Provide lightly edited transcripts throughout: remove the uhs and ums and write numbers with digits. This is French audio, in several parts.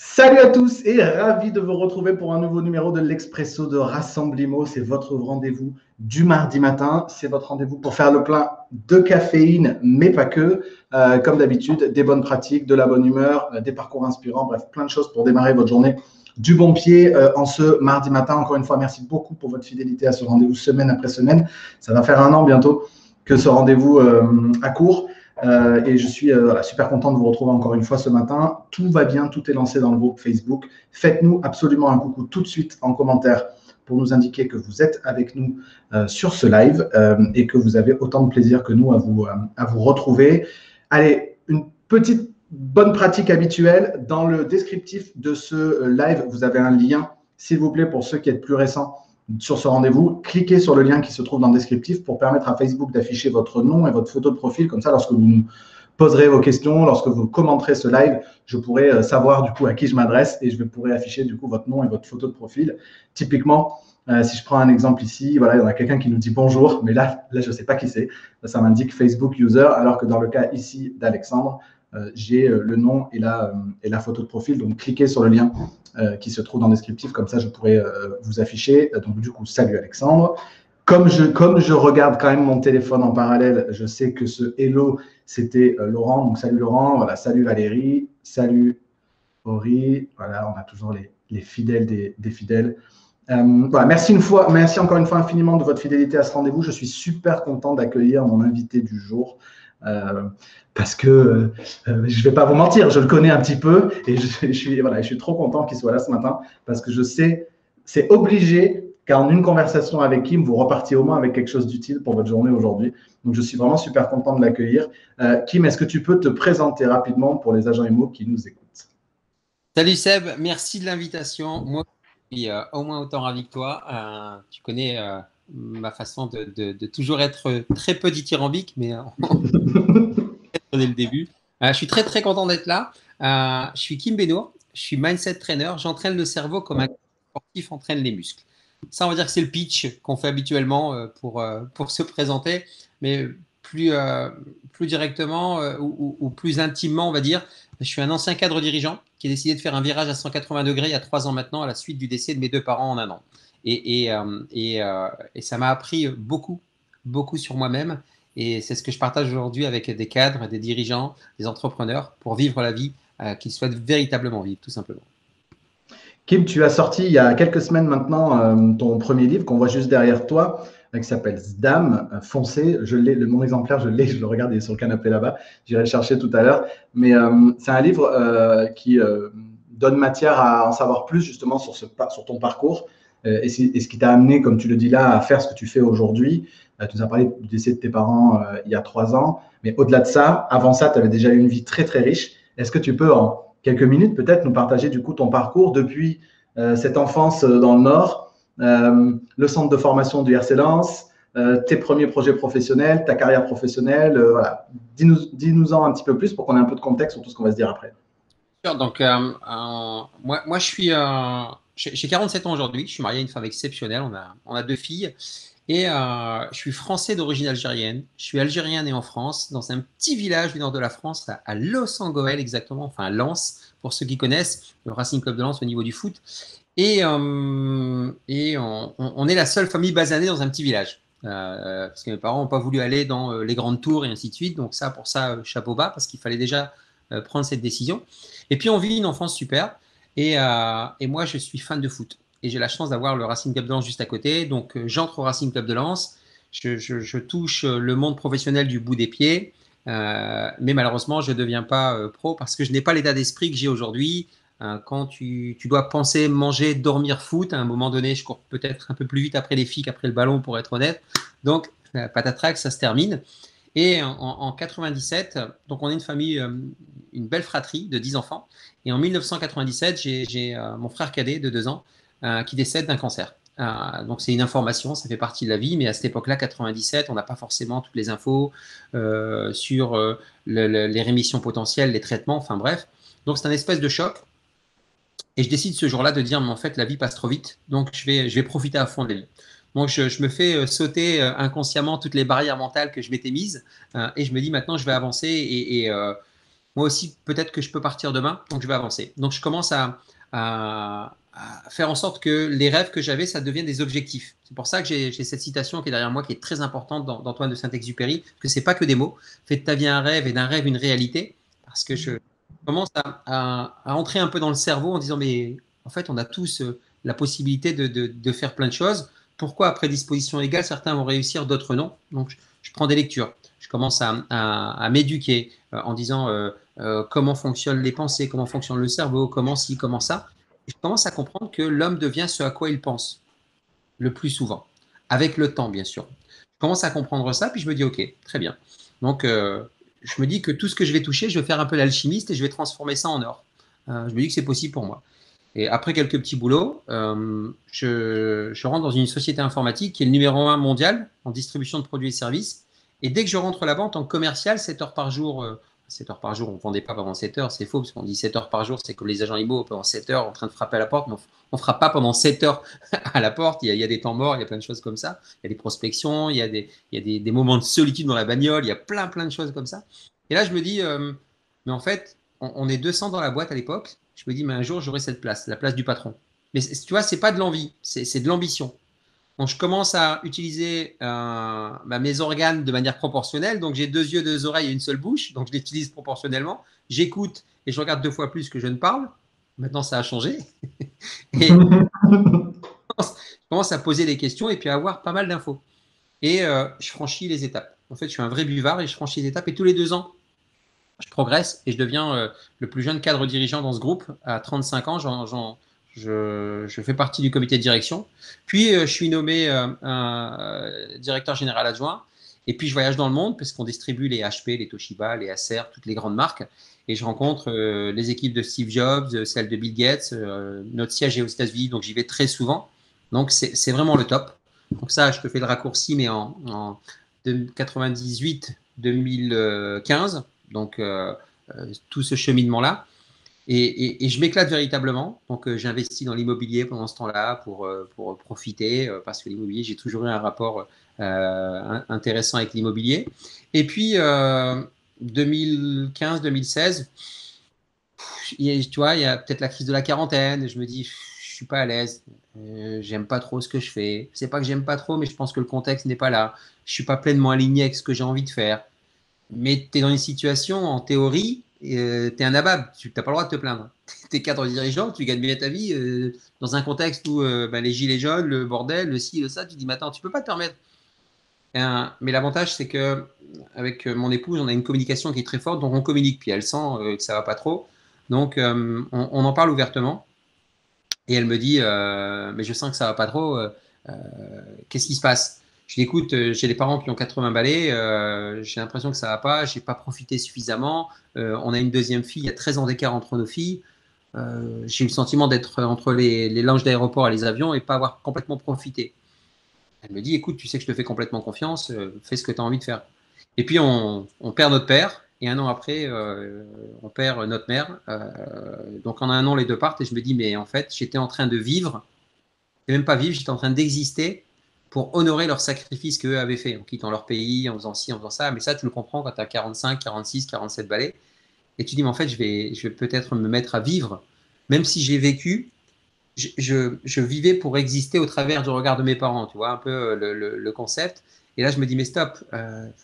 Salut à tous et ravi de vous retrouver pour un nouveau numéro de l'Expresso de Rassemblimo. C'est votre rendez-vous du mardi matin. C'est votre rendez-vous pour faire le plein de caféine, mais pas que. Comme d'habitude, des bonnes pratiques, de la bonne humeur, des parcours inspirants, bref, plein de choses pour démarrer votre journée du bon pied en ce mardi matin. Encore une fois, merci beaucoup pour votre fidélité à ce rendez-vous semaine après semaine. Ça va faire 1 an bientôt que ce rendez-vous accourt. Et je suis super content de vous retrouver encore une fois ce matin. Tout va bien, tout est lancé dans le groupe Facebook. Faites-nous absolument un coucou tout de suite en commentaire pour nous indiquer que vous êtes avec nous sur ce live et que vous avez autant de plaisir que nous à vous retrouver. Allez, une petite bonne pratique habituelle. Dans le descriptif de ce live, vous avez un lien, s'il vous plaît, pour ceux qui êtes plus récents sur ce rendez-vous, cliquez sur le lien qui se trouve dans le descriptif pour permettre à Facebook d'afficher votre nom et votre photo de profil. Comme ça, lorsque vous nous poserez vos questions, lorsque vous commenterez ce live, je pourrai savoir du coup à qui je m'adresse et je pourrai afficher du coup votre nom et votre photo de profil. Typiquement, si je prends un exemple ici, voilà, il y en a quelqu'un qui nous dit bonjour, mais là je ne sais pas qui c'est. Ça m'indique Facebook user, alors que dans le cas ici d'Alexandre, j'ai le nom et la photo de profil. Donc, cliquez sur le lien qui se trouve dans le descriptif. Comme ça, je pourrai vous afficher. Donc, du coup, salut Alexandre. Comme je regarde quand même mon téléphone en parallèle, je sais que ce hello, c'était Laurent. Donc, salut Laurent. Voilà, salut Valérie. Salut Ori. Voilà, on a toujours les fidèles des fidèles. Voilà, merci encore une fois infiniment de votre fidélité à ce rendez-vous. Je suis super content d'accueillir mon invité du jour. Parce que je ne vais pas vous mentir, je le connais un petit peu et je suis trop content qu'il soit là ce matin parce que je sais, c'est obligé qu'en une conversation avec Kim, vous repartiez au moins avec quelque chose d'utile pour votre journée aujourd'hui. Donc, je suis vraiment super content de l'accueillir. Kim, est-ce que tu peux te présenter rapidement pour les agents IMO qui nous écoutent? Salut Seb, merci de l'invitation. Moi, je suis au moins autant ravi que toi. Tu connais ma façon de toujours être très peu dithyrambique, mais dès le début. Je suis très très content d'être là. Je suis Kim Benour, je suis mindset trainer. J'entraîne le cerveau comme un sportif entraîne les muscles. Ça, on va dire que c'est le pitch qu'on fait habituellement pour se présenter, mais plus directement ou plus intimement, on va dire. Je suis un ancien cadre dirigeant qui a décidé de faire un virage à 180 degrés il y a 3 ans maintenant à la suite du décès de mes 2 parents en 1 an. Et ça m'a appris beaucoup, beaucoup sur moi-même. Et c'est ce que je partage aujourd'hui avec des cadres, des dirigeants, des entrepreneurs pour vivre la vie qu'ils souhaitent véritablement vivre, tout simplement. Kim, tu as sorti il y a quelques semaines maintenant ton premier livre qu'on voit juste derrière toi, qui s'appelle Zdam, foncé. Je l'ai, mon exemplaire, je le regarde, il est sur le canapé là-bas. J'irai le chercher tout à l'heure. Mais c'est un livre qui donne matière à en savoir plus justement sur ton parcours et ce qui t'a amené, comme tu le dis là, à faire ce que tu fais aujourd'hui. Tu nous as parlé du décès de tes parents il y a 3 ans. Mais au-delà de ça, avant ça, tu avais déjà eu une vie très, très riche. Est-ce que tu peux en quelques minutes peut-être nous partager du coup ton parcours depuis cette enfance dans le Nord, le centre de formation du RC Lens, tes premiers projets professionnels, ta carrière professionnelle, voilà. Dis-nous-en un petit peu plus pour qu'on ait un peu de contexte sur tout ce qu'on va se dire après. Donc, moi, j'ai 47 ans aujourd'hui. Je suis marié à une femme exceptionnelle. On a 2 filles. Et je suis français d'origine algérienne. Je suis algérien né en France, dans un petit village du nord de la France, à Los-en-Goël exactement, enfin à Lens, pour ceux qui connaissent, le Racing Club de Lens au niveau du foot. Et on est la seule famille basanée dans un petit village. Parce que mes parents n'ont pas voulu aller dans les grandes tours et ainsi de suite. Donc ça, pour ça, chapeau bas, parce qu'il fallait déjà prendre cette décision. Et puis on vit une enfance super. Et moi, je suis fan de foot. Et j'ai la chance d'avoir le Racing Club de Lens juste à côté. Donc j'entre au Racing Club de Lens. Je touche le monde professionnel du bout des pieds. Mais malheureusement, je ne deviens pas pro parce que je n'ai pas l'état d'esprit que j'ai aujourd'hui. Quand tu dois penser, manger, dormir, foot, à un moment donné, je cours peut-être un peu plus vite après les filles qu'après le ballon, pour être honnête. Donc, patatrac, ça se termine. Et en 97, donc on est une famille, une belle fratrie de 10 enfants. Et en 1997, j'ai mon frère cadet de 2 ans qui décède d'un cancer. Donc c'est une information, ça fait partie de la vie, mais à cette époque-là, 97, on n'a pas forcément toutes les infos sur les rémissions potentielles, les traitements, enfin bref. Donc c'est un espèce de choc. Et je décide ce jour-là de dire, mais en fait, la vie passe trop vite, donc je vais profiter à fond de la vie. Donc je me fais sauter inconsciemment toutes les barrières mentales que je m'étais mises et je me dis maintenant, je vais avancer moi aussi, peut-être que je peux partir demain, donc je vais avancer. Donc, je commence à faire en sorte que les rêves que j'avais, ça devienne des objectifs. C'est pour ça que j'ai cette citation qui est derrière moi, qui est très importante d'Antoine de Saint-Exupéry, que c'est pas que des mots. Fais de ta vie un rêve et d'un rêve une réalité, parce que je commence à entrer un peu dans le cerveau en disant, mais en fait, on a tous la possibilité de faire plein de choses. Pourquoi, après disposition égale, certains vont réussir, d'autres non? Donc, je prends des lectures. Je commence à m'éduquer en disant comment fonctionnent les pensées, comment fonctionne le cerveau, comment ci, comment ça. Et je commence à comprendre que l'homme devient ce à quoi il pense le plus souvent, avec le temps, bien sûr. Je commence à comprendre ça, puis je me dis, OK, très bien. Donc, je me dis que tout ce que je vais toucher, je vais faire un peu l'alchimiste et je vais transformer ça en or. Je me dis que c'est possible pour moi. Et après quelques petits boulots, je rentre dans une société informatique qui est le numéro 1 mondial en distribution de produits et services. Et dès que je rentre là-bas en tant que commercial, 7 heures par jour, 7 heures par jour, on ne vendait pas pendant 7 heures, c'est faux, parce qu'on dit 7 heures par jour, c'est comme les agents IMO pendant 7 heures en train de frapper à la porte, mais on ne frappe pas pendant 7 heures à la porte, il y a des temps morts, il y a plein de choses comme ça, il y a des prospections, il y a des moments de solitude dans la bagnole, il y a plein de choses comme ça. Et là, je me dis, mais en fait, on est 200 dans la boîte à l'époque, je me dis, mais un jour, j'aurai cette place, la place du patron. Mais tu vois, c'est pas de l'envie, c'est de l'ambition. Donc, je commence à utiliser mes organes de manière proportionnelle. Donc, j'ai 2 yeux, 2 oreilles et une seule bouche. Donc, je l'utilise proportionnellement. J'écoute et je regarde 2 fois plus que je ne parle. Maintenant, ça a changé. Et je commence à poser des questions et puis à avoir pas mal d'infos. Et je franchis les étapes. En fait, je suis un vrai buvard et je franchis les étapes. Et tous les 2 ans, je progresse et je deviens le plus jeune cadre dirigeant dans ce groupe. À 35 ans, je fais partie du comité de direction. Puis, je suis nommé directeur général adjoint. Et puis, je voyage dans le monde parce qu'on distribue les HP, les Toshiba, les Acer, toutes les grandes marques. Et je rencontre les équipes de Steve Jobs, celles de Bill Gates. Notre siège est aux États-Unis, donc j'y vais très souvent. Donc, c'est vraiment le top. Donc ça, je te fais le raccourci, mais en 98-2015. Donc, tout ce cheminement-là. Et je m'éclate véritablement. Donc, j'investis dans l'immobilier pendant ce temps-là pour profiter, parce que l'immobilier, j'ai toujours eu un rapport intéressant avec l'immobilier. Et puis, 2015-2016, tu vois, il y a peut-être la crise de la quarantaine. Je me dis, je suis pas à l'aise. J'aime pas trop ce que je fais. C'est pas que j'aime pas trop, mais je pense que le contexte n'est pas là. Je suis pas pleinement aligné avec ce que j'ai envie de faire. Mais tu es dans une situation, en théorie, tu es un nabab, tu n'as pas le droit de te plaindre. Tu es cadre dirigeant, tu gagnes bien ta vie dans un contexte où les gilets jaunes, le bordel, le ci, le ça, tu dis, mais attends, tu peux pas te permettre. Mais l'avantage, c'est que avec mon épouse, on a une communication qui est très forte, donc on communique, puis elle sent que ça va pas trop. Donc, on en parle ouvertement. Et elle me dit, mais je sens que ça va pas trop, qu'est-ce qui se passe? Je dis, écoute, j'ai des parents qui ont 80 balais, j'ai l'impression que ça va pas, j'ai pas profité suffisamment. On a une deuxième fille, il y a 13 ans d'écart entre nos filles. J'ai eu le sentiment d'être entre les lounges d'aéroport et les avions et pas avoir complètement profité. Elle me dit, écoute, tu sais que je te fais complètement confiance, fais ce que tu as envie de faire. Et puis, on perd notre père, et un an après, on perd notre mère. Donc, en un an, les deux partent, et je me dis, mais en fait, j'étais en train de vivre, et même pas vivre, j'étais en train d'exister pour honorer leur sacrifice qu'eux avaient fait, en quittant leur pays, en faisant ci, en faisant ça. Mais ça, tu le comprends quand tu as 45, 46, 47 balais. Et tu dis, mais en fait, je vais peut-être me mettre à vivre, même si j'ai vécu, je vivais pour exister au travers du regard de mes parents, tu vois, un peu le concept. Et là, je me dis, mais stop,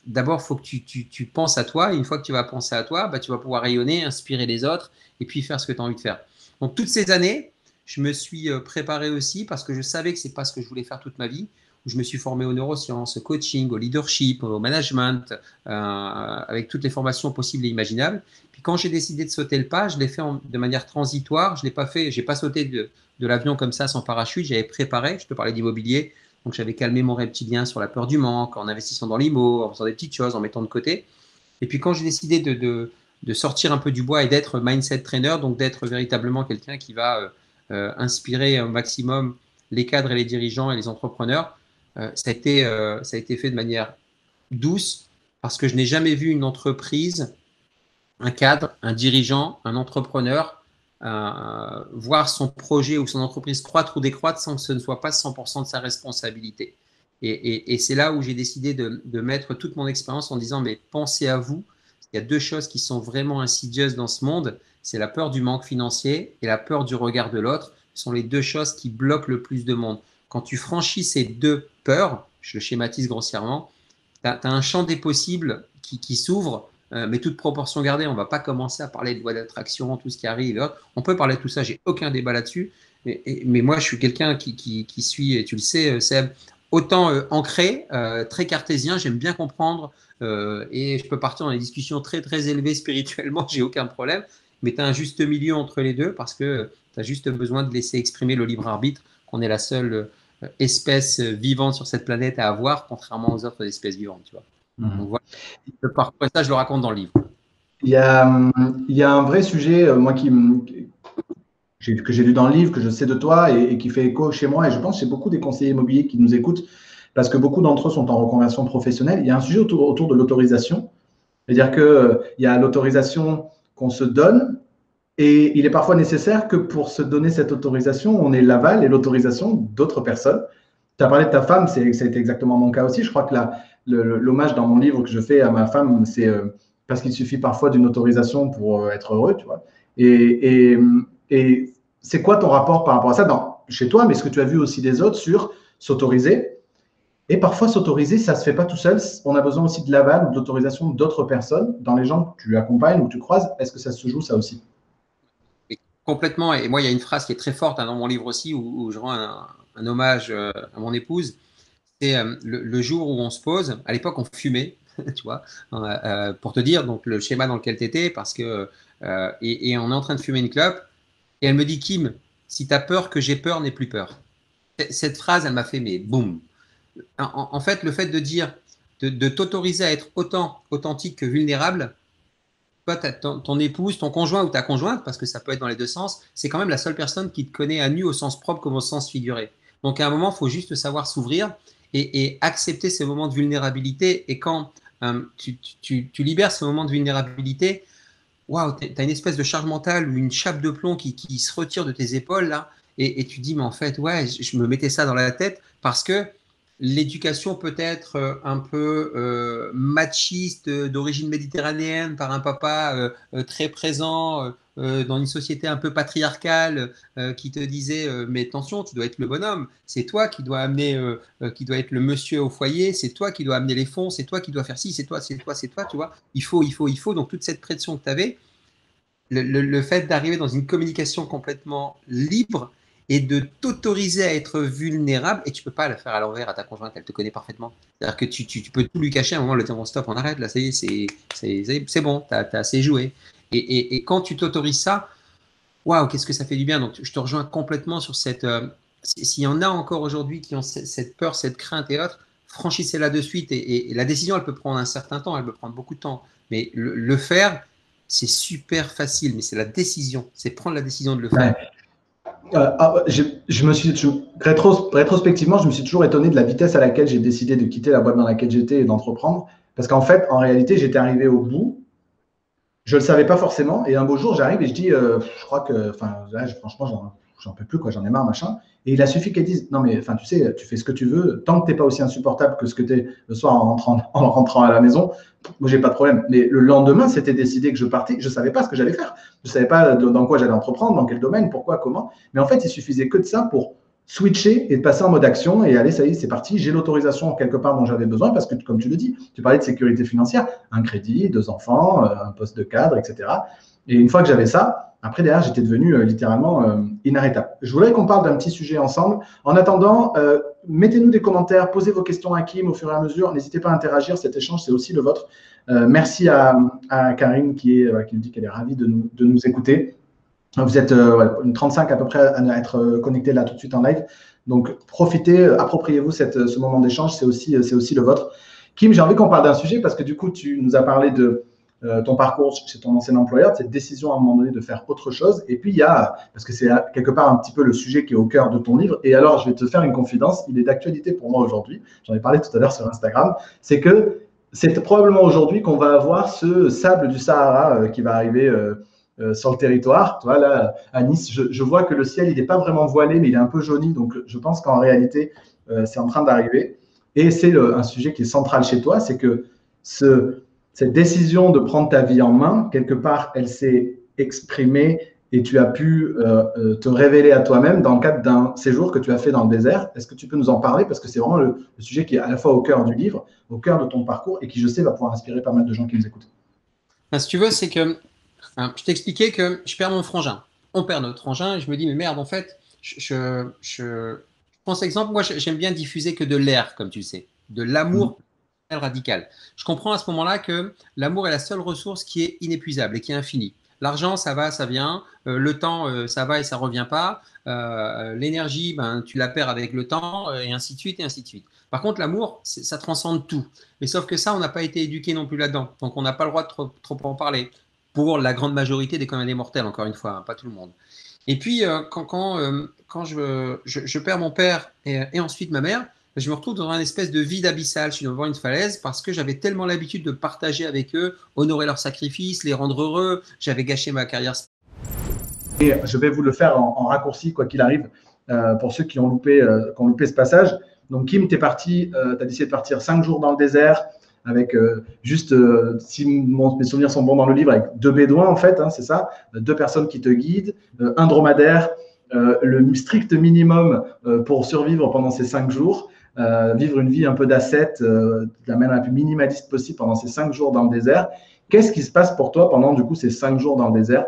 d'abord, il faut que tu penses à toi. Et une fois que tu vas penser à toi, bah, tu vas pouvoir rayonner, inspirer les autres et puis faire ce que tu as envie de faire. Donc, toutes ces années, je me suis préparé aussi parce que je savais que ce n'est pas ce que je voulais faire toute ma vie. Je me suis formé aux neurosciences, au coaching, au leadership, au management, avec toutes les formations possibles et imaginables. Puis quand j'ai décidé de sauter le pas, je l'ai fait de manière transitoire. Je l'ai pas fait, j'ai pas sauté de l'avion comme ça sans parachute. J'avais préparé, je te parlais d'immobilier, donc j'avais calmé mon reptilien sur la peur du manque, en investissant dans l'IMO, en faisant des petites choses, en mettant de côté. Et puis quand j'ai décidé de sortir un peu du bois et d'être mindset trainer, donc d'être véritablement quelqu'un qui va inspirer au maximum les cadres et les dirigeants et les entrepreneurs, ça a été fait de manière douce parce que je n'ai jamais vu une entreprise, un cadre, un dirigeant, un entrepreneur voir son projet ou son entreprise croître ou décroître sans que ce ne soit pas 100% de sa responsabilité. Et c'est là où j'ai décidé de mettre toute mon expérience en disant, mais pensez à vous, il y a deux choses qui sont vraiment insidieuses dans ce monde. C'est la peur du manque financier et la peur du regard de l'autre. Ce sont les deux choses qui bloquent le plus de monde. Quand tu franchis ces deux peurs, je le schématise grossièrement, tu as un champ des possibles qui s'ouvre, mais toute proportion gardée. On ne va pas commencer à parler de loi d'attraction, tout ce qui arrive. On peut parler de tout ça, j'ai aucun débat là-dessus. Mais moi, je suis quelqu'un qui suit, et tu le sais, Seb, autant ancré, très cartésien, j'aime bien comprendre, et je peux partir dans des discussions très, très élevées spirituellement, j'ai aucun problème. Mais tu as un juste milieu entre les deux parce que tu as juste besoin de laisser exprimer le libre arbitre, qu'on est la seule espèce vivante sur cette planète à avoir, contrairement aux autres espèces vivantes. Tu vois. Donc voilà, le parcours, ça, je le raconte dans le livre. Il y a un vrai sujet, moi, que j'ai lu dans le livre, que je sais de toi et qui fait écho chez moi, et je pense chez beaucoup des conseillers immobiliers qui nous écoutent, parce que beaucoup d'entre eux sont en reconversion professionnelle. Il y a un sujet autour de l'autorisation. C'est-à-dire qu'il y a l'autorisation qu'on se donne, et il est parfois nécessaire que pour se donner cette autorisation, on ait l'aval et l'autorisation d'autres personnes. Tu as parlé de ta femme, ça a été exactement mon cas aussi. Je crois que l'hommage dans mon livre que je fais à ma femme, c'est parce qu'il suffit parfois d'une autorisation pour être heureux, tu vois. Et c'est quoi ton rapport par rapport à ça chez toi, mais ce que tu as vu aussi des autres sur s'autoriser? Et parfois, s'autoriser, ça ne se fait pas tout seul. On a besoin aussi de l'aval ou de l'autorisation d'autres personnes dans les gens que tu accompagnes ou que tu croises. Est-ce que ça se joue, ça aussi? Et complètement. Et moi, il y a une phrase qui est très forte dans mon livre aussi où je rends un hommage à mon épouse. C'est le jour où on se pose. À l'époque, on fumait, tu vois, pour te dire donc le schéma dans lequel tu étais, parce que et on est en train de fumer une clope. Et elle me dit, Kim, si tu as peur que j'ai peur, n'aie plus peur. Cette phrase, elle m'a fait, mais boum. En fait, le fait de dire, de t'autoriser à être autant authentique que vulnérable, toi, ton épouse, ton conjoint ou ta conjointe, parce que ça peut être dans les deux sens, c'est quand même la seule personne qui te connaît à nu au sens propre comme au sens figuré. Donc à un moment, il faut juste savoir s'ouvrir et accepter ces moments de vulnérabilité. Et quand tu libères ce moment de vulnérabilité, waouh, tu as une espèce de charge mentale ou une chape de plomb qui se retire de tes épaules là, et tu dis, mais en fait, ouais, je me mettais ça dans la tête parce que l'éducation peut être un peu machiste, d'origine méditerranéenne, par un papa très présent dans une société un peu patriarcale qui te disait mais attention, tu dois être le bonhomme, c'est toi qui dois amener, qui doit être le monsieur au foyer, c'est toi qui dois amener les fonds, c'est toi qui dois faire ci, c'est toi, tu vois, il faut. Donc toute cette pression que tu avais, le fait d'arriver dans une communication complètement libre et de t'autoriser à être vulnérable, et tu peux pas la faire à l'envers à ta conjointe, elle te connaît parfaitement. C'est-à-dire que tu peux tout lui cacher, à un moment, le dire, bon, stop, on arrête, là, ça y est, c'est bon, tu as assez joué. Et quand tu t'autorises ça, waouh, qu'est-ce que ça fait du bien. Donc, je te rejoins complètement sur cette. S'il y en a encore aujourd'hui qui ont cette peur, cette crainte et autres, franchissez-la de suite. Et la décision, elle peut prendre un certain temps, elle peut prendre beaucoup de temps. Mais le faire, c'est super facile, mais c'est la décision, c'est prendre la décision de le faire. Ouais. Je me suis rétrospectivement, je me suis toujours étonné de la vitesse à laquelle j'ai décidé de quitter la boîte dans laquelle j'étais et d'entreprendre. Parce qu'en fait, en réalité, j'étais arrivé au bout. Je ne le savais pas forcément. Et un beau jour, j'arrive et je dis, je crois que, enfin, franchement, j'en peux plus, quoi, j'en ai marre, machin. Et il a suffi qu'elle dise, non, mais enfin, tu sais, tu fais ce que tu veux, tant que tu n'es pas aussi insupportable que ce que tu es le soir en rentrant à la maison, moi, j'ai pas de problème. Mais le lendemain, c'était décidé que je partais. Je ne savais pas ce que j'allais faire. Je ne savais pas dans quoi j'allais entreprendre, dans quel domaine, pourquoi, comment. Mais en fait, il suffisait que de ça pour switcher et de passer en mode action et allez, ça y est, c'est parti. J'ai l'autorisation quelque part dont j'avais besoin parce que, comme tu le dis, tu parlais de sécurité financière, un crédit, 2 enfants, un poste de cadre, etc. Et une fois que j'avais ça, après, derrière, j'étais devenu littéralement inarrêtable. Je voudrais qu'on parle d'un petit sujet ensemble. En attendant, mettez-nous des commentaires, posez vos questions à Kim au fur et à mesure. N'hésitez pas à interagir, cet échange, c'est aussi le vôtre. Merci à Karine qui nous dit qu'elle est ravie de nous écouter. Vous êtes une 35 à peu près à être connecté là tout de suite en live. Donc, profitez, appropriez-vous ce moment d'échange, c'est aussi le vôtre. Kim, j'ai envie qu'on parle d'un sujet parce que du coup, tu nous as parlé de ton parcours chez ton ancien employeur, de cette décision à un moment donné de faire autre chose. Et puis, il y a, parce que c'est quelque part un petit peu le sujet qui est au cœur de ton livre. Et alors, je vais te faire une confidence, il est d'actualité pour moi aujourd'hui. J'en ai parlé tout à l'heure sur Instagram. C'est que c'est probablement aujourd'hui qu'on va avoir ce sable du Sahara qui va arriver sur le territoire. Tu vois, là, à Nice, je vois que le ciel, il n'est pas vraiment voilé, mais il est un peu jauni. Donc, je pense qu'en réalité, c'est en train d'arriver. Et c'est un sujet qui est central chez toi, c'est que cette décision de prendre ta vie en main, quelque part, elle s'est exprimée et tu as pu te révéler à toi-même dans le cadre d'un séjour que tu as fait dans le désert. Est-ce que tu peux nous en parler? Parce que c'est vraiment le sujet qui est à la fois au cœur du livre, au cœur de ton parcours et qui, je sais, va pouvoir inspirer pas mal de gens qui nous écoutent. Ben, si tu veux, c'est que je t'expliquais que je perds mon frangin. On perd notre frangin et je me dis, mais merde, en fait, je prends cet exemple. Moi, j'aime bien diffuser que de l'air, comme tu le sais, de l'amour radical. Je comprends à ce moment-là que l'amour est la seule ressource qui est inépuisable et qui est infinie. L'argent, ça va, ça vient. Le temps, ça va et ça revient pas. L'énergie, ben, tu la perds avec le temps, et ainsi de suite, et ainsi de suite. Par contre, l'amour, ça transcende tout. Mais sauf que ça, on n'a pas été éduqué non plus là-dedans. Donc, on n'a pas le droit de trop en parler. Pour la grande majorité des communs des mortels, encore une fois, hein, pas tout le monde. Et puis, quand je perds mon père et ensuite ma mère, je me retrouve dans un espèce de vide abyssal. Je suis devant une falaise parce que j'avais tellement l'habitude de partager avec eux, honorer leurs sacrifices, les rendre heureux. J'avais gâché ma carrière. Et je vais vous le faire en raccourci, quoi qu'il arrive, pour ceux qui ont loupé ce passage. Donc, Kim, tu as décidé de partir 5 jours dans le désert avec juste, si mes souvenirs sont bons dans le livre, avec 2 bédouins, en fait, hein, c'est ça, 2 personnes qui te guident, un dromadaire, le strict minimum pour survivre pendant ces 5 jours. Vivre une vie un peu d'ascète, de la manière la plus minimaliste possible pendant ces 5 jours dans le désert. Qu'est-ce qui se passe pour toi pendant du coup ces 5 jours dans le désert?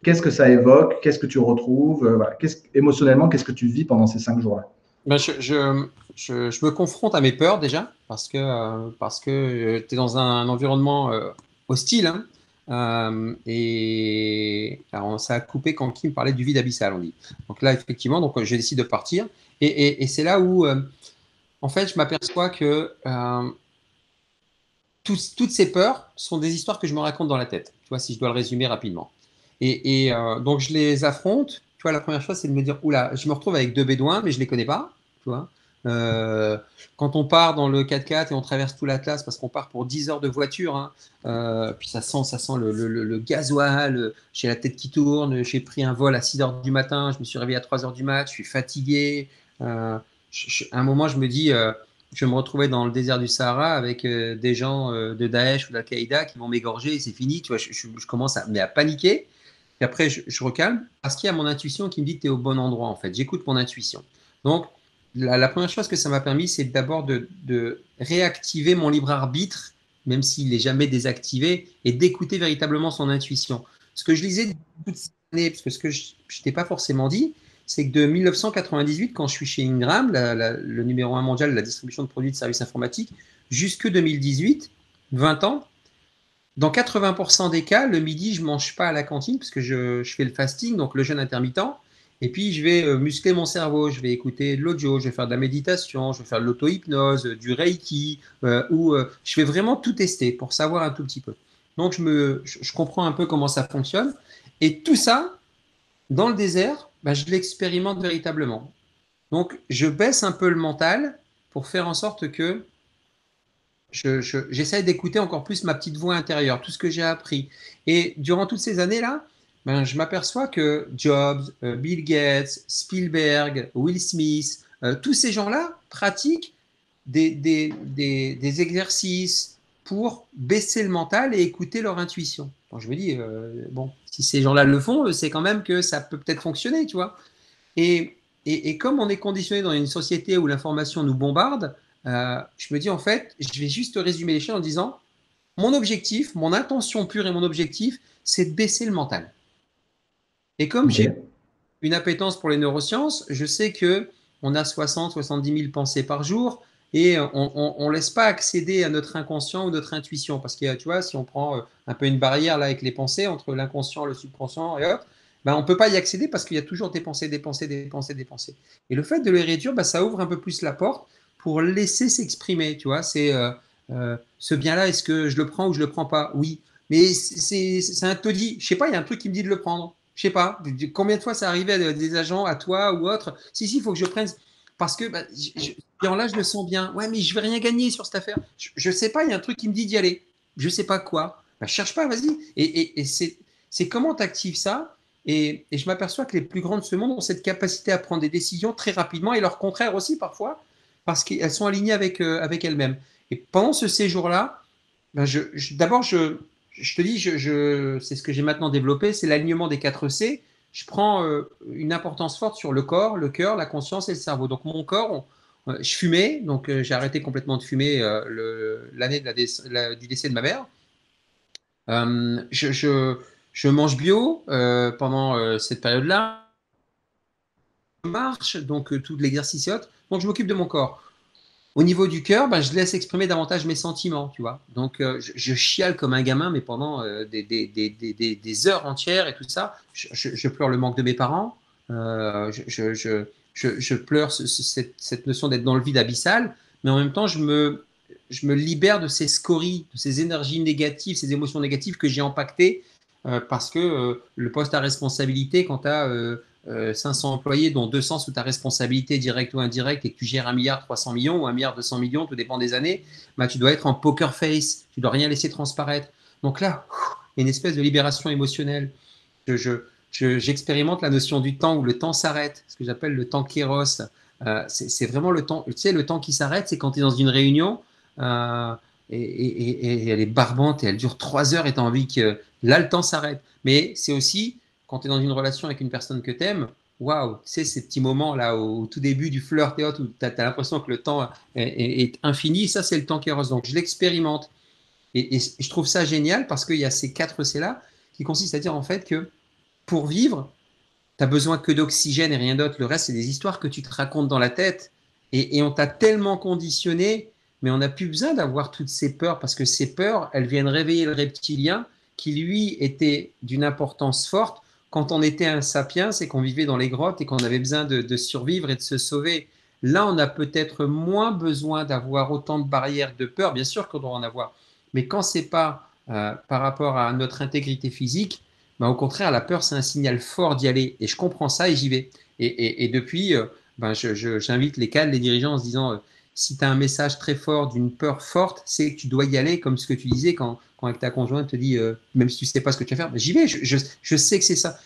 Qu'est-ce que ça évoque? Qu'est-ce que tu retrouves? Voilà. Émotionnellement, qu'est-ce que tu vis pendant ces 5 jours-là? Ben, je me confronte à mes peurs déjà parce que tu es dans un environnement hostile. Hein. Et alors, ça a coupé quand Kim parlait du vide abyssal, on dit. Donc là, effectivement, donc, je décide de partir. Et c'est là où en fait, je m'aperçois que toutes ces peurs sont des histoires que je me raconte dans la tête, tu vois, si je dois le résumer rapidement. Donc, je les affronte. Tu vois, la première chose, c'est de me dire, oula, je me retrouve avec 2 bédouins, mais je ne les connais pas, tu vois. Quand on part dans le 4x4 et on traverse tout l'Atlas, parce qu'on part pour 10 heures de voiture, hein, puis ça sent le gasoil, j'ai la tête qui tourne, j'ai pris un vol à 6 heures du matin, je me suis réveillé à 3 heures du mat, je suis fatigué. À un moment, je me dis, je vais me retrouver dans le désert du Sahara avec des gens de Daesh ou d'Al-Qaïda qui vont m'égorger et c'est fini. Tu vois, je commence à paniquer. Et après, je recalme parce qu'il y a mon intuition qui me dit que tu es au bon endroit, en fait. J'écoute mon intuition. Donc, la première chose que ça m'a permis, c'est d'abord de réactiver mon libre arbitre, même s'il n'est jamais désactivé, et d'écouter véritablement son intuition. Ce que je lisais toutes ces années, parce que ce que je ne t'ai pas forcément dit, c'est que de 1998, quand je suis chez Ingram, le numéro 1 mondial de la distribution de produits de services informatiques, jusque 2018, 20 ans, dans 80% des cas, le midi, je ne mange pas à la cantine parce que je fais le fasting, donc le jeûne intermittent. Et puis, je vais muscler mon cerveau, je vais écouter de l'audio, je vais faire de la méditation, je vais faire de l'auto-hypnose, du reiki, je vais vraiment tout tester pour savoir un tout petit peu. Donc, je comprends un peu comment ça fonctionne. Et tout ça, dans le désert, bah, je l'expérimente véritablement. Donc, je baisse un peu le mental pour faire en sorte que j'essaie d'écouter encore plus ma petite voix intérieure, tout ce que j'ai appris. Et durant toutes ces années-là, ben, je m'aperçois que Jobs, Bill Gates, Spielberg, Will Smith, tous ces gens-là pratiquent des exercices pour baisser le mental et écouter leur intuition. Donc je me dis, bon, si ces gens-là le font, c'est quand même que ça peut peut-être fonctionner, tu vois. Et comme on est conditionné dans une société où l'information nous bombarde, je me dis en fait, je vais juste résumer les choses en disant, mon objectif, mon intention pure et mon objectif, c'est de baisser le mental. Et comme j'ai Ok. une appétence pour les neurosciences, je sais que on a 60-70 000 pensées par jour et on ne laisse pas accéder à notre inconscient ou notre intuition. Parce que tu vois, si on prend un peu une barrière là avec les pensées entre l'inconscient, le subconscient et autres, ben, on ne peut pas y accéder parce qu'il y a toujours des pensées, des pensées, des pensées, des pensées. Et le fait de les réduire, ben, ça ouvre un peu plus la porte pour laisser s'exprimer. Tu vois, c'est ce bien-là, est-ce que je le prends ou je ne le prends pas? Oui. Mais c'est un taudis. Je sais pas, il y a un truc qui me dit de le prendre. Je sais pas. Combien de fois ça arrivait à des agents, à toi ou autre? Si, il faut que je prenne. Parce que bah, là, je le sens bien. Ouais, mais je vais rien gagner sur cette affaire. Je sais pas, il y a un truc qui me dit d'y aller. Je sais pas quoi. Bah, cherche pas, vas-y. Et c'est comment tu actives ça. Et je m'aperçois que les plus grands de ce monde ont cette capacité à prendre des décisions très rapidement et leur contraire aussi parfois, parce qu'elles sont alignées avec elles-mêmes. Et pendant ce séjour-là, Ben d'abord, je te dis, c'est ce que j'ai maintenant développé, c'est l'alignement des 4 C. Je prends une importance forte sur le corps, le cœur, la conscience et le cerveau. Donc mon corps, je fumais, donc j'ai arrêté complètement de fumer l'année du décès de ma mère. Euh, je, je, je mange bio pendant cette période-là. Je marche, donc tout l'exercice et autres. Donc je m'occupe de mon corps. Au niveau du cœur, ben, je laisse exprimer davantage mes sentiments, tu vois. Donc, je chiale comme un gamin, mais pendant des heures entières et tout ça. Je pleure le manque de mes parents. Je pleure cette notion d'être dans le vide abyssal. Mais en même temps, je me libère de ces scories, de ces énergies négatives, ces émotions négatives que j'ai empaquetées parce que le poste à responsabilité, quand tu as 500 employés, dont 200 sous ta responsabilité directe ou indirecte, et que tu gères 1,3 milliard ou 1,2 milliard, tout dépend des années, bah, tu dois être en poker face, tu dois rien laisser transparaître. Donc là, il y a une espèce de libération émotionnelle. J'expérimente la notion du temps où le temps s'arrête, ce que j'appelle le temps kéros. C'est vraiment le temps, tu sais, le temps qui s'arrête, c'est quand tu es dans une réunion et elle est barbante et elle dure 3 heures et tu as envie que là, le temps s'arrête. Mais c'est aussi quand tu es dans une relation avec une personne que tu aimes, waouh, tu sais, ces petits moments là au tout début du flirt et autres où tu as l'impression que le temps est infini, ça c'est le temps kéros. Donc je l'expérimente et je trouve ça génial parce qu'il y a ces 4 C là qui consistent à dire en fait que pour vivre, tu as besoin que d'oxygène et rien d'autre. Le reste, c'est des histoires que tu te racontes dans la tête. Et on t'a tellement conditionné, mais on n'a plus besoin d'avoir toutes ces peurs parce que ces peurs, elles viennent réveiller le reptilien qui, lui, était d'une importance forte. Quand on était un sapiens, c'est qu'on vivait dans les grottes et qu'on avait besoin de survivre et de se sauver. Là, on a peut-être moins besoin d'avoir autant de barrières de peur. Bien sûr qu'on doit en avoir. Mais quand c'est pas par rapport à notre intégrité physique, ben, au contraire, la peur, c'est un signal fort d'y aller. Et je comprends ça et j'y vais. Et depuis, ben, j'invite les cadres, les dirigeants en se disant, si tu as un message très fort d'une peur forte, c'est que tu dois y aller, comme ce que tu disais quand avec ta conjointe te dit, même si tu ne sais pas ce que tu vas faire, ben, j'y vais, je sais que c'est ça.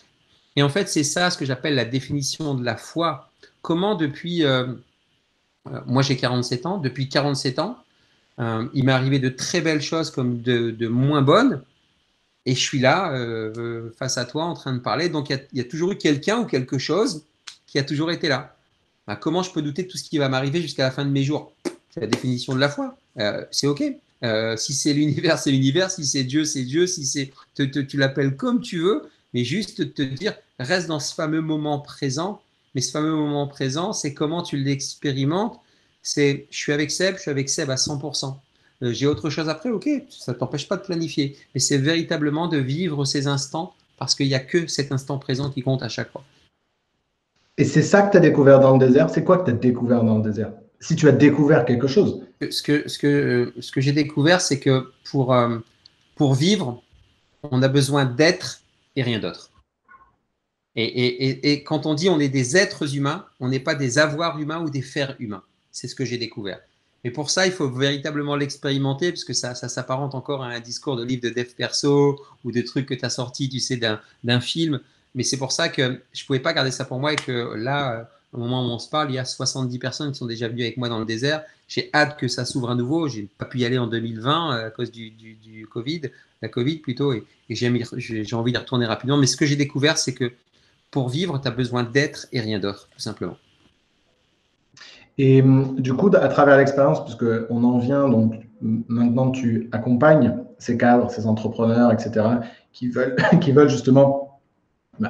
Et en fait, c'est ça ce que j'appelle la définition de la foi. Comment depuis, moi j'ai 47 ans, depuis 47 ans, il m'est arrivé de très belles choses comme de moins bonnes. Et je suis là, face à toi, en train de parler. Donc, il y a toujours eu quelqu'un ou quelque chose qui a toujours été là. Ben, comment je peux douter de tout ce qui va m'arriver jusqu'à la fin de mes jours? C'est la définition de la foi. C'est OK. Si c'est l'univers, c'est l'univers. Si c'est Dieu, c'est Dieu. Si c'est, tu l'appelles comme tu veux, mais juste te dire, reste dans ce fameux moment présent. Mais ce fameux moment présent, c'est comment tu l'expérimentes. C'est, je suis avec Seb à 100%. J'ai autre chose après, ok, ça ne t'empêche pas de planifier. Mais c'est véritablement de vivre ces instants parce qu'il n'y a que cet instant présent qui compte à chaque fois. Et c'est ça que tu as découvert dans le désert? C'est quoi que tu as découvert dans le désert? Si tu as découvert quelque chose. Ce que j'ai découvert, c'est que pour vivre, on a besoin d'être et rien d'autre. Et quand on dit on est des êtres humains, on n'est pas des avoirs humains ou des fers humains. C'est ce que j'ai découvert. Et pour ça, il faut véritablement l'expérimenter, parce que ça s'apparente encore à un discours de livre de dev perso ou de trucs que tu as sortis, tu sais, d'un film. Mais c'est pour ça que je ne pouvais pas garder ça pour moi et que là, au moment où on se parle, il y a 70 personnes qui sont déjà venues avec moi dans le désert. J'ai hâte que ça s'ouvre à nouveau. Je n'ai pas pu y aller en 2020 à cause du Covid, la Covid plutôt, et j'ai envie d'y retourner rapidement. Mais ce que j'ai découvert, c'est que pour vivre, tu as besoin d'être et rien d'autre, tout simplement. Et du coup, à travers l'expérience, puisqu'on en vient, donc maintenant tu accompagnes ces cadres, ces entrepreneurs, etc., qui veulent justement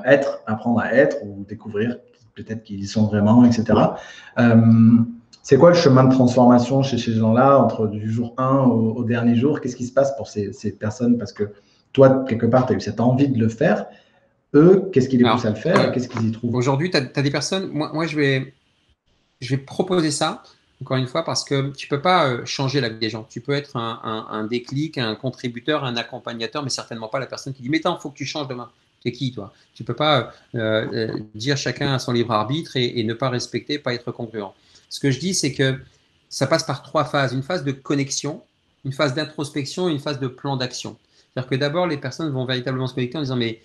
être, apprendre à être ou découvrir peut-être qui ils sont vraiment, etc. C'est quoi le chemin de transformation chez ces gens-là entre du jour 1 au dernier jour? Qu'est-ce qui se passe pour ces personnes? Parce que toi, quelque part, tu as eu cette envie de le faire. Eux, qu'est-ce qui les pousse à Alors, le faire et qu'est-ce qu'ils y trouvent? aujourd'hui, tu as des personnes, moi je vais proposer ça, encore une fois, parce que tu ne peux pas changer la vie des gens. Tu peux être un déclic, un contributeur, un accompagnateur, mais certainement pas la personne qui dit, mais attends, il faut que tu changes demain. C'est qui, toi? Tu ne peux pas dire chacun à son libre arbitre et ne pas respecter, pas être congruent. Ce que je dis, c'est que ça passe par 3 phases. Une phase de connexion, une phase d'introspection et une phase de plan d'action. C'est-à-dire que d'abord, les personnes vont véritablement se connecter en disant, mais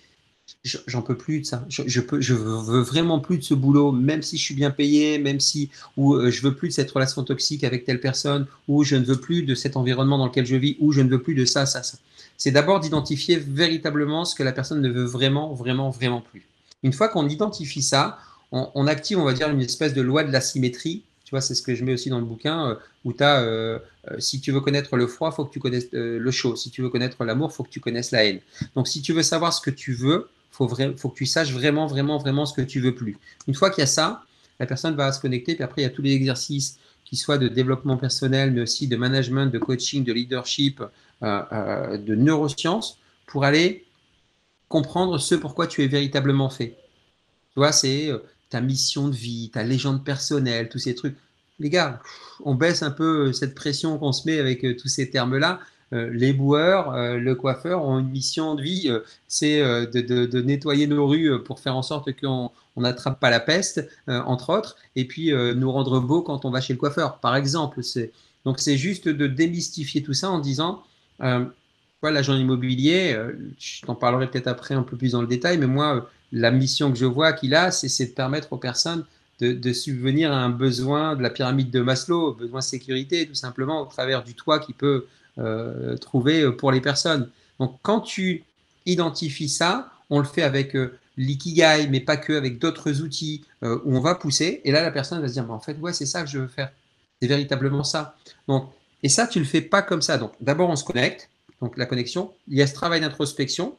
j'en peux plus de ça. Je veux vraiment plus de ce boulot, même si je suis bien payé, même si ou je veux plus de cette relation toxique avec telle personne, ou je ne veux plus de cet environnement dans lequel je vis, ou je ne veux plus de ça, ça, ça. C'est d'abord d'identifier véritablement ce que la personne ne veut vraiment, vraiment, vraiment plus. Une fois qu'on identifie ça, on active, on va dire, une espèce de loi de la symétrie. Tu vois, c'est ce que je mets aussi dans le bouquin, où tu as, si tu veux connaître le froid, il faut que tu connaisses le chaud. Si tu veux connaître l'amour, il faut que tu connaisses la haine. Donc, si tu veux savoir ce que tu veux, faut que tu saches vraiment, vraiment, vraiment ce que tu veux plus. Une fois qu'il y a ça, la personne va se connecter. Puis après, il y a tous les exercices qui soient de développement personnel, mais aussi de management, de coaching, de leadership, de neurosciences, pour aller comprendre ce pourquoi tu es véritablement fait. Tu vois, c'est ta mission de vie, ta légende personnelle, tous ces trucs. Les gars, on baisse un peu cette pression qu'on se met avec tous ces termes-là. Les boueurs, le coiffeur ont une mission de vie, c'est de nettoyer nos rues pour faire en sorte qu'on n'attrape pas la peste, entre autres, et puis nous rendre beaux quand on va chez le coiffeur, par exemple. Donc c'est juste de démystifier tout ça en disant, l'agent immobilier, je t'en parlerai peut-être après un peu plus dans le détail, mais moi, la mission que je vois qu'il a, c'est de permettre aux personnes de subvenir à un besoin de la pyramide de Maslow, besoin de sécurité, tout simplement, au travers du toit qu'il peut trouver pour les personnes. Donc, quand tu identifies ça, on le fait avec l'ikigai, mais pas que, avec d'autres outils où on va pousser. Et là, la personne va se dire, en fait, ouais, c'est ça que je veux faire. C'est véritablement ça. Donc, et ça, tu ne le fais pas comme ça. Donc, d'abord, on se connecte. Donc, la connexion. Il y a ce travail d'introspection.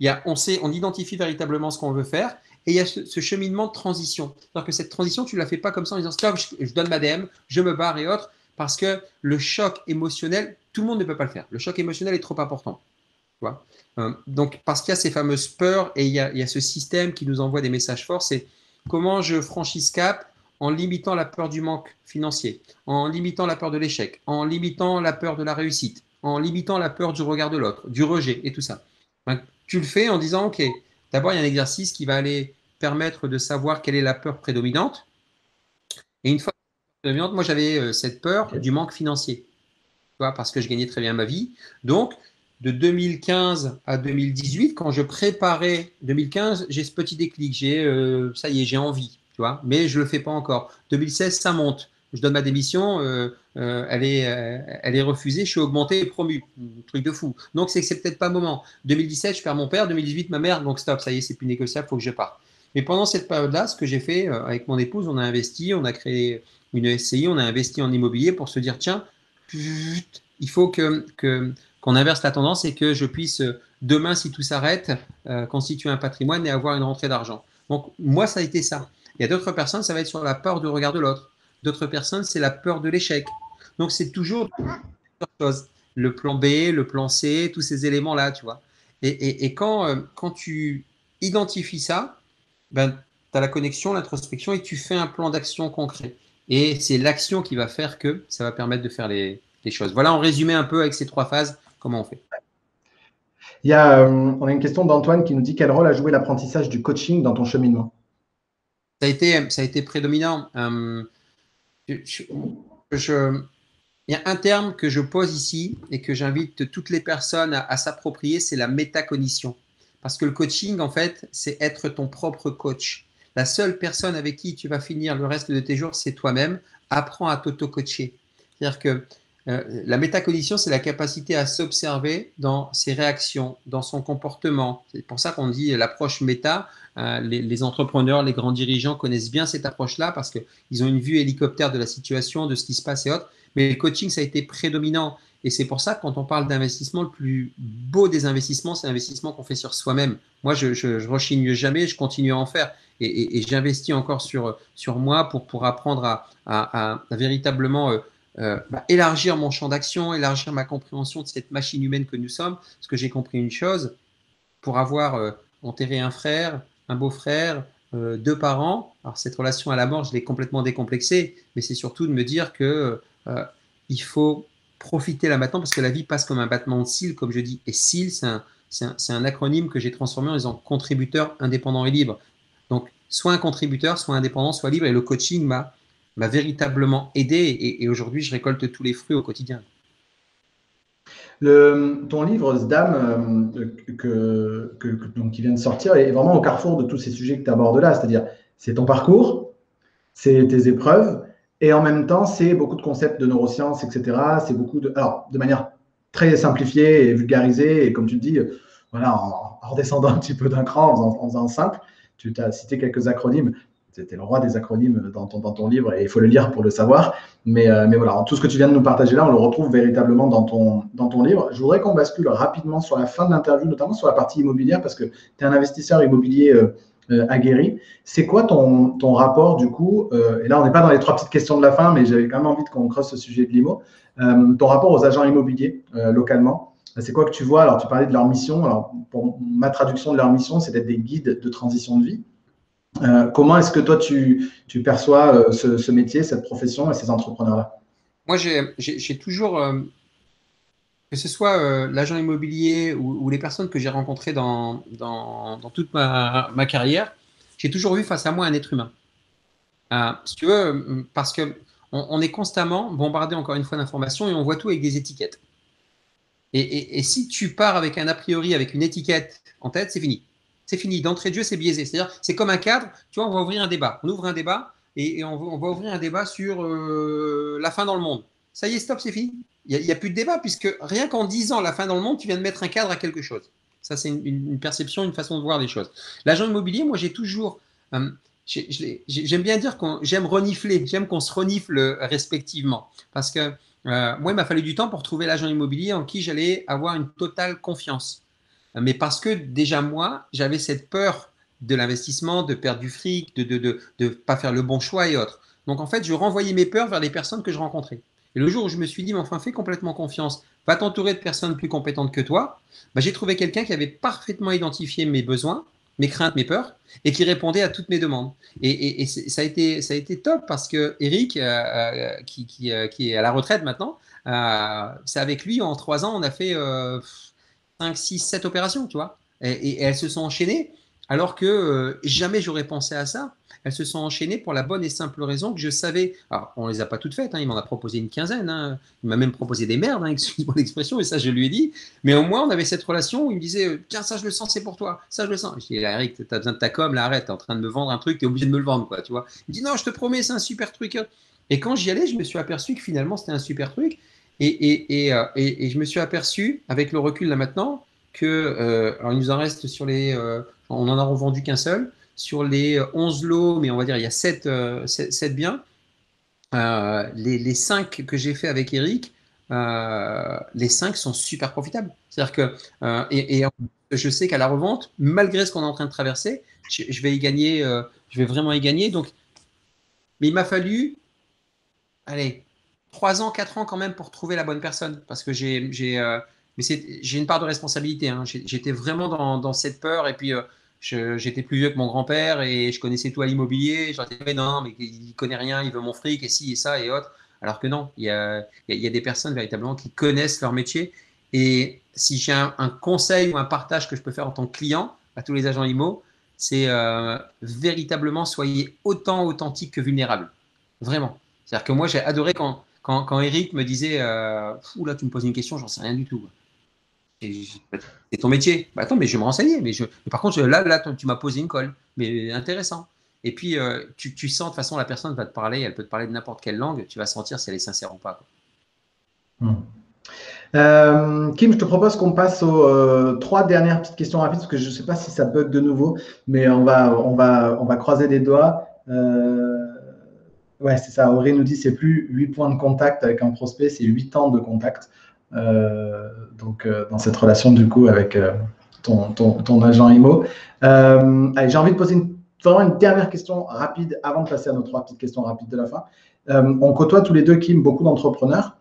On identifie véritablement ce qu'on veut faire. Et il y a ce cheminement de transition. C'est-à-dire que cette transition, tu ne la fais pas comme ça en disant stop, je donne ma DM, je me barre et autres, parce que le choc émotionnel, tout le monde ne peut pas le faire. Le choc émotionnel est trop important. Tu vois, donc, parce qu'il y a ces fameuses peurs et il y a ce système qui nous envoie des messages forts, c'est comment je franchis ce cap en limitant la peur du manque financier, en limitant la peur de l'échec, en limitant la peur de la réussite, en limitant la peur du regard de l'autre, du rejet et tout ça. Ben, tu le fais en disant, OK, d'abord, il y a un exercice qui va aller permettre de savoir quelle est la peur prédominante. Et une fois prédominante, moi, j'avais cette peur du manque financier, tu vois, parce que je gagnais très bien ma vie. Donc, de 2015 à 2018, quand je préparais 2015, j'ai ce petit déclic, ça y est, j'ai envie, tu vois, mais je le fais pas encore. 2016, ça monte. Je donne ma démission, elle est refusée, je suis augmenté et promu. Un truc de fou. Donc, c'est que c'est peut-être pas le moment. 2017, je perds mon père. 2018, ma mère. Donc, stop, ça y est, c'est plus négociable, il faut que je parte. Mais pendant cette période-là, ce que j'ai fait avec mon épouse, on a investi, on a créé une SCI, on a investi en immobilier pour se dire, tiens, il faut qu'on inverse la tendance et que je puisse, demain, si tout s'arrête, constituer un patrimoine et avoir une rentrée d'argent. Donc, moi, ça a été ça. Il y a d'autres personnes, ça va être sur la peur du regard de l'autre. D'autres personnes, c'est la peur de l'échec. Donc, c'est toujours chose. Le plan B, le plan C, tous ces éléments-là, tu vois. Et quand tu identifies ça, ben, tu as la connexion, l'introspection et tu fais un plan d'action concret. Et c'est l'action qui va faire que ça va permettre de faire les choses. Voilà, en résumé un peu avec ces trois phases, comment on fait. On a une question d'Antoine qui nous dit quel rôle a joué l'apprentissage du coaching dans ton cheminement? Ça a été prédominant. Je, je, il y a un terme que je pose ici et que j'invite toutes les personnes à s'approprier, c'est la métacognition. Parce que le coaching, en fait, c'est être ton propre coach. La seule personne avec qui tu vas finir le reste de tes jours, c'est toi-même. Apprends à t'auto-coacher. C'est-à-dire que la métacognition, c'est la capacité à s'observer dans ses réactions, dans son comportement. C'est pour ça qu'on dit l'approche méta. Les entrepreneurs, les grands dirigeants connaissent bien cette approche-là parce qu'ils ont une vue hélicoptère de la situation, de ce qui se passe et autres. Mais le coaching, ça a été prédominant. Et c'est pour ça que quand on parle d'investissement, le plus beau des investissements, c'est l'investissement qu'on fait sur soi-même. Moi, je rechigne jamais, je continue à en faire. Et j'investis encore sur moi pour apprendre à véritablement élargir mon champ d'action, élargir ma compréhension de cette machine humaine que nous sommes. Parce que j'ai compris une chose, pour avoir enterré un frère, un beau-frère, deux parents, alors cette relation à la mort, je l'ai complètement décomplexée, mais c'est surtout de me dire que il faut profiter là maintenant parce que la vie passe comme un battement de cils, comme je dis. Et cils, c'est un acronyme que j'ai transformé en disant contributeur indépendant et libre. Donc, soit un contributeur, soit indépendant, soit libre. Et le coaching m'a véritablement aidé. Et aujourd'hui, je récolte tous les fruits au quotidien. Ton livre, Sdam, donc, qui vient de sortir, est vraiment au carrefour de tous ces sujets que tu abordes là. C'est-à-dire, c'est ton parcours, c'est tes épreuves, et en même temps, c'est beaucoup de concepts de neurosciences, etc. C'est beaucoup alors, de manière très simplifiée et vulgarisée, et comme tu le dis, voilà, en redescendant un petit peu d'un cran, en faisant simple, tu as cité quelques acronymes. C'était le roi des acronymes dans ton livre, et il faut le lire pour le savoir. Mais voilà, tout ce que tu viens de nous partager là, on le retrouve véritablement dans ton livre. Je voudrais qu'on bascule rapidement sur la fin de l'interview, notamment sur la partie immobilière, parce que tu es un investisseur immobilier aguerri. C'est quoi ton rapport, du coup, et là, on n'est pas dans les 3 petites questions de la fin, mais j'avais quand même envie qu'on creuse ce sujet de l'IMO, ton rapport aux agents immobiliers localement. C'est quoi que tu vois? Alors, tu parlais de leur mission. Alors, pour ma traduction de leur mission, c'est d'être des guides de transition de vie. Comment est-ce que toi, tu perçois ce métier, cette profession et ces entrepreneurs-là? Moi, j'ai toujours, que ce soit l'agent immobilier ou les personnes que j'ai rencontrées dans toute ma carrière, j'ai toujours vu face à moi un être humain. Si tu veux, parce que on est constamment bombardé, encore une fois, d'informations et on voit tout avec des étiquettes. Et si tu pars avec un a priori, avec une étiquette en tête, c'est fini. C'est fini. D'entrée de jeu, c'est biaisé. C'est-à-dire, c'est comme un cadre. Tu vois, on va ouvrir un débat. On ouvre un débat et on va ouvrir un débat sur la fin dans le monde. Ça y est, stop, c'est fini. Il n'y a plus de débat puisque rien qu'en disant la fin dans le monde, tu viens de mettre un cadre à quelque chose. Ça, c'est une perception, une façon de voir les choses. L'agent immobilier, moi, j'ai toujours. J'aime bien dire j'aime renifler, j'aime qu'on se renifle respectivement. Parce que moi, il m'a fallu du temps pour trouver l'agent immobilier en qui j'allais avoir une totale confiance. Mais parce que déjà, moi, j'avais cette peur de l'investissement, de perdre du fric, de pas faire le bon choix et autres. Donc, en fait, je renvoyais mes peurs vers les personnes que je rencontrais. Et le jour où je me suis dit, mais enfin, fais complètement confiance, va t'entourer de personnes plus compétentes que toi, bah, j'ai trouvé quelqu'un qui avait parfaitement identifié mes besoins, mes craintes, mes peurs, et qui répondait à toutes mes demandes. Et ça a été top parce que Eric, qui est à la retraite maintenant, c'est avec lui, en 3 ans, on a fait 5, 6, 7 opérations, tu vois. Et elles se sont enchaînées alors que jamais j'aurais pensé à ça. Elles se sont enchaînées pour la bonne et simple raison que je savais. Alors, on ne les a pas toutes faites, hein, il m'en a proposé une quinzaine. Hein. Il m'a même proposé des merdes, hein, excuse-moi l'expression, et ça, je lui ai dit. Mais au moins, on avait cette relation où il me disait tiens, ça, je le sens, c'est pour toi. Ça, je le sens. Je dis Eric, tu as besoin de ta com, là, arrête, tu es en train de me vendre un truc, tu es obligé de me le vendre, quoi, tu vois. Il me dit non, je te promets, c'est un super truc. Et quand j'y allais, je me suis aperçu que finalement, c'était un super truc. Et je me suis aperçu, avec le recul là maintenant, que alors il nous en reste sur les. On en a revendu qu'un seul. Sur les 11 lots, mais on va dire il y a 7 biens, les 5 que j'ai fait avec Eric, les 5 sont super profitables. C'est-à-dire que, je sais qu'à la revente, malgré ce qu'on est en train de traverser, je vais y gagner, je vais vraiment y gagner. Donc, mais il m'a fallu, allez, 3 ans, 4 ans quand même pour trouver la bonne personne. Parce que j'ai une part de responsabilité. Hein. J'étais vraiment dans cette peur. Et puis, j'étais plus vieux que mon grand-père et je connaissais tout à l'immobilier. Je disais, mais non, mais il connaît rien, il veut mon fric, et ci, et ça, et autres. Alors que non, il y a des personnes véritablement qui connaissent leur métier. Et si j'ai un conseil ou un partage que je peux faire en tant que client à tous les agents IMO, c'est véritablement soyez autant authentique que vulnérable. Vraiment. C'est-à-dire que moi, j'ai adoré quand Eric me disait Ouh là, tu me poses une question, j'en sais rien du tout. C'est ton métier. Bah, attends, mais je vais me renseigner. Mais par contre, là, tu m'as posé une colle. Mais intéressant. Et puis, tu sens, de toute façon, la personne va te parler, elle peut te parler de n'importe quelle langue, tu vas sentir si elle est sincère ou pas. Quoi. Kim, je te propose qu'on passe aux 3 dernières petites questions rapides, parce que je ne sais pas si ça bug de nouveau, mais on va croiser les doigts. Ouais, c'est ça. Auré nous dit c'est plus 8 points de contact avec un prospect, c'est 8 ans de contact. Donc, dans cette relation, du coup, avec ton agent IMO. Allez, j'ai envie de poser vraiment une dernière question rapide avant de passer à nos 3 petites questions rapides de la fin. On côtoie tous les deux, Kim, beaucoup d'entrepreneurs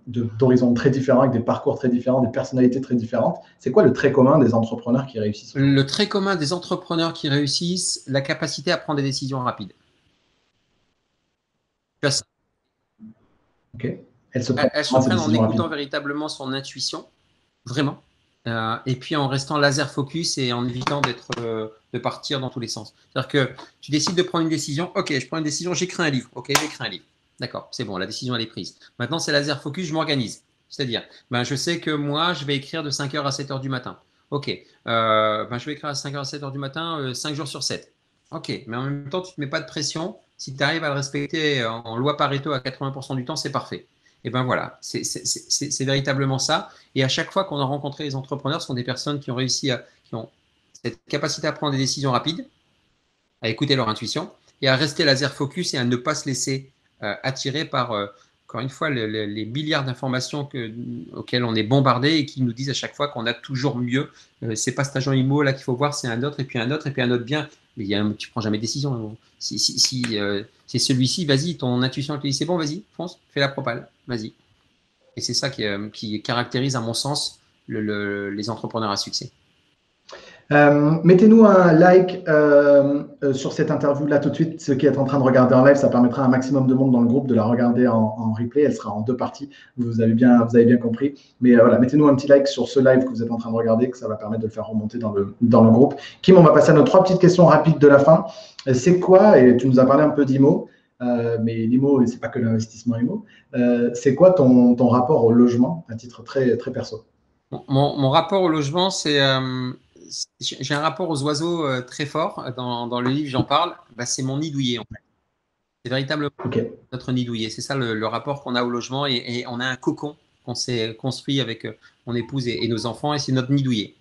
d'horizons très différents, avec des parcours très différents, des personnalités très différentes. C'est quoi le trait commun des entrepreneurs qui réussissent? Le trait commun des entrepreneurs qui réussissent, la capacité à prendre des décisions rapides. Ok. Elles se prennent en écoutant véritablement son intuition, vraiment, et puis en restant laser focus et en évitant de partir dans tous les sens. C'est-à-dire que tu décides de prendre une décision, ok, je prends une décision, j'écris un livre, ok, j'écris un livre. D'accord, c'est bon, la décision elle est prise. Maintenant, c'est laser focus, je m'organise. C'est-à-dire, ben, je sais que moi, je vais écrire de 5 heures à 7 heures du matin. OK. Ben, je vais écrire à 5 heures à 7 heures du matin, 5 jours sur 7. OK. Mais en même temps, tu ne te mets pas de pression. Si tu arrives à le respecter en loi Pareto à 80% du temps, c'est parfait. Et ben voilà, c'est véritablement ça. Et à chaque fois qu'on a rencontré les entrepreneurs, ce sont des personnes qui ont réussi qui ont cette capacité à prendre des décisions rapides, à écouter leur intuition et à rester laser focus et à ne pas se laisser attirer par, encore une fois, les milliards d'informations auxquelles on est bombardé et qui nous disent à chaque fois qu'on a toujours mieux. C'est pas cet agent IMO là qu'il faut voir, c'est un autre et puis un autre et puis un autre bien. Mais tu prends jamais de décision. Hein. Si c'est celui-ci, vas-y, ton intuition te dit c'est bon, vas-y, fonce, fais la propale, vas-y. Et c'est ça qui caractérise, à mon sens, les entrepreneurs à succès. Mettez-nous un like sur cette interview-là tout de suite. Ceux qui êtes en train de regarder en live, ça permettra à un maximum de monde dans le groupe de la regarder en replay. Elle sera en 2 parties. Vous avez bien compris. Mais voilà, mettez-nous un petit like sur ce live que vous êtes en train de regarder, que ça va permettre de le faire remonter dans le groupe. Kim, on va passer à nos 3 petites questions rapides de la fin. C'est quoi, et tu nous as parlé un peu d'IMO, mais l'IMO, ce n'est pas que l'investissement IMO. C'est quoi ton rapport au logement à titre très, très perso? Mon rapport au logement, j'ai un rapport aux oiseaux très fort. Dans le livre, j'en parle. Bah, c'est mon nid douillet, en fait. C'est véritablement notre nid douillet. C'est ça le rapport qu'on a au logement. Et on a un cocon qu'on s'est construit avec mon épouse et nos enfants. Et c'est notre nid douillet.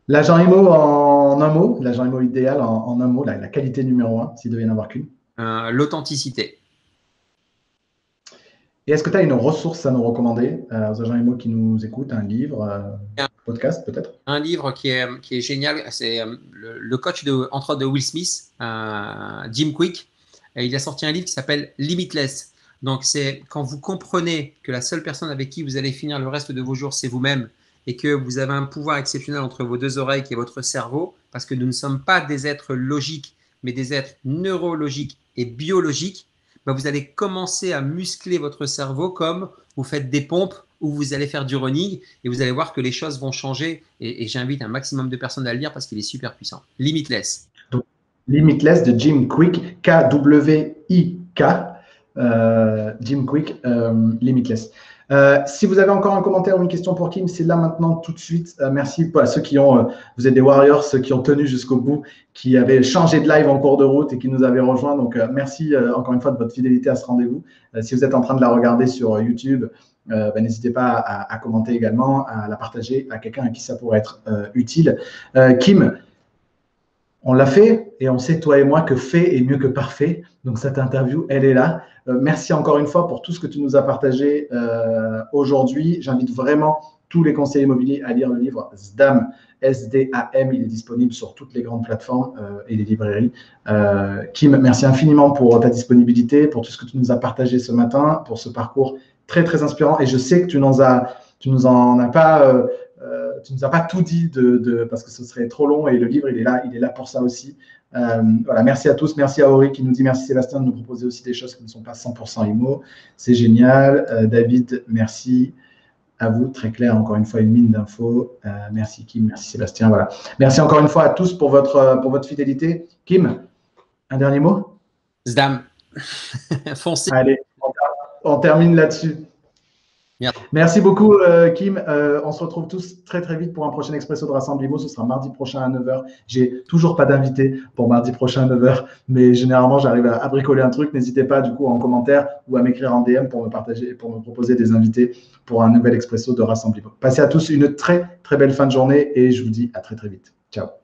L'agent IMO en un mot, l'agent IMO idéal en un mot, la qualité numéro 1, s'il devait y en avoir qu'une. L'authenticité. Et est-ce que tu as une ressource à nous recommander aux agents IMO qui nous écoutent, un livre, un podcast peut-être? Un livre qui est génial, c'est le coach entre autres de Will Smith, Jim Quick. Et il a sorti un livre qui s'appelle Limitless. Donc c'est quand vous comprenez que la seule personne avec qui vous allez finir le reste de vos jours, c'est vous-même, et que vous avez un pouvoir exceptionnel entre vos 2 oreilles qui est votre cerveau, parce que nous ne sommes pas des êtres logiques, mais des êtres neurologiques et biologiques. Ben, vous allez commencer à muscler votre cerveau comme vous faites des pompes ou vous allez faire du running et vous allez voir que les choses vont changer. Et j'invite un maximum de personnes à le lire parce qu'il est super puissant. Limitless. Donc, Limitless de Jim Quick, K-W-I-K. Jim Quick, Limitless. Si vous avez encore un commentaire ou une question pour Kim, c'est là maintenant tout de suite. Merci à ceux qui vous êtes des warriors, ceux qui ont tenu jusqu'au bout, qui avaient changé de live en cours de route et qui nous avaient rejoints. Donc, merci encore une fois de votre fidélité à ce rendez-vous. Si vous êtes en train de la regarder sur YouTube, n'hésitez pas à commenter également, à la partager à quelqu'un à qui ça pourrait être utile. Kim, on l'a fait et on sait, toi et moi, que fait est mieux que parfait. Donc, cette interview, elle est là. Merci encore une fois pour tout ce que tu nous as partagé aujourd'hui. J'invite vraiment tous les conseillers immobiliers à lire le livre SDAM, S-D-A-M. Il est disponible sur toutes les grandes plateformes et les librairies. Kim, merci infiniment pour ta disponibilité, pour tout ce que tu nous as partagé ce matin, pour ce parcours très, très inspirant. Et je sais que tu nous as pas tout dit parce que ce serait trop long et le livre, il est là pour ça aussi. Voilà, merci à tous. Merci à Ori qui nous dit merci Sébastien de nous proposer aussi des choses qui ne sont pas 100% IMO. C'est génial. David, merci à vous. Très clair, encore une fois, une mine d'infos. Merci Kim, merci Sébastien. Voilà. Merci encore une fois à tous pour votre fidélité. Kim, un dernier mot? Zdam. Foncez. Allez, on termine là-dessus. Merci beaucoup, Kim. On se retrouve tous très, très vite pour un prochain Expresso de Rassemblimo. Ce sera mardi prochain à 9h. J'ai toujours pas d'invité pour mardi prochain à 9h, mais généralement, j'arrive à bricoler un truc. N'hésitez pas, du coup, en commentaire ou à m'écrire en DM pour me proposer des invités pour un nouvel Expresso de Rassemblimo. Passez à tous une très, très belle fin de journée et je vous dis à très, très vite. Ciao.